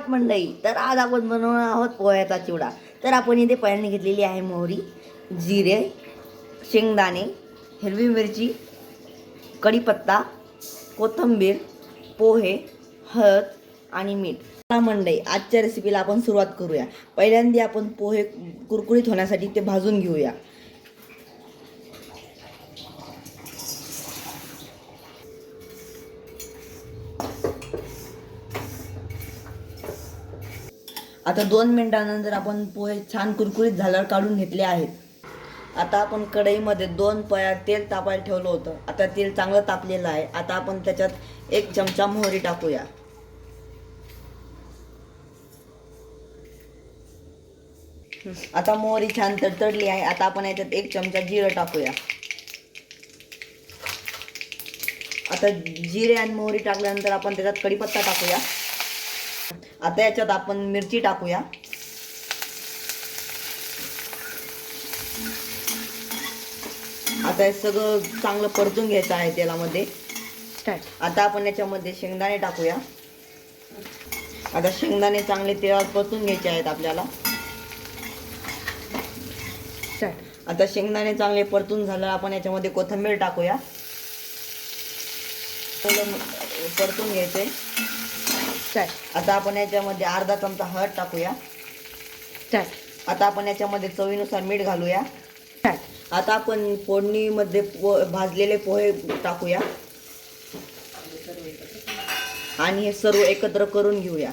मंडळी, तर आज आपण बनवणार आहोत पोह्याचा चिवडा. तर आपण इथे पहिल्यांदा घेतलेली आहे मोहरी, जिरे, शेंगदाणे, हिरवी मिरची, कढीपत्ता, कोथिंबीर, पोहे, हळद आणि मीठ. मंडळी, आजच्या रेसिपीला आपण सुरुवात करूया. पहिल्यांदा आपण पोहे कुरकुरीत होण्यासाठी ते भाजून घेऊया. आता 2 मिनिटांनंतर आपण पोहे छान कुरकुरीत झाल्यावर काढून घेतले आहेत. आता आपण कढईमध्ये 2 पळ्या तेल तापायला ठेवलं होतं. आता तेल चांगलं तापलेलं आहे. आता आपण त्याच्यात 1 चमचा मोहरी टाकूया. आता मोहरी छान तडतडली आहे. आता आपण याच्यात 1 चमचा जिरं टाकूया. आता जिरे आणि मोहरी टाकल्यानंतर आपण त्याच्यात कढीपत्ता टाकूया. आता याच्यात आपण मिरची टाकूया. आता हे सगळं चांगलं परतून घ्यायचं आहे तेलामध्ये. आता आपण याच्यामध्ये शेंगदाणे टाकूया. आता शेंगदाणे चांगले तेलात परतून घ्यायचे आहेत आपल्याला. आता शेंगदाणे चांगले परतून झालं, आपण याच्यामध्ये कोथिंबीर टाकूया. परतून घ्यायचे. आता आपण याच्यामध्ये अर्धा चमचा हळद टाकूया. आता आपण याच्यामध्ये चवीनुसार मीठ घालूया. आता आपण फोडणीमध्ये भाजलेले पोहे टाकूया आणि हे सर्व एकत्र करून घेऊया.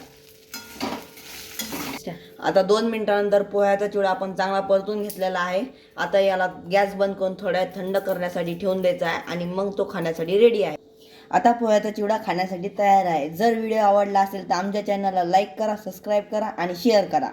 आता 2 मिनिटांनंतर पोह्याचा चिवडा आपण चांगला परतून घेतलेला आहे. आता याला गॅस बंद करून थोड्या थंड करण्यासाठी ठेवून द्यायचा आहे आणि मग तो खाण्यासाठी रेडी आहे. आता पोह्याचा चिवडा खाण्यासाठी तयार आहे. जर व्हिडिओ आवडला असेल तर आमच्या चॅनलला लाईक करा, सबस्क्राईब करा आणि शेअर करा.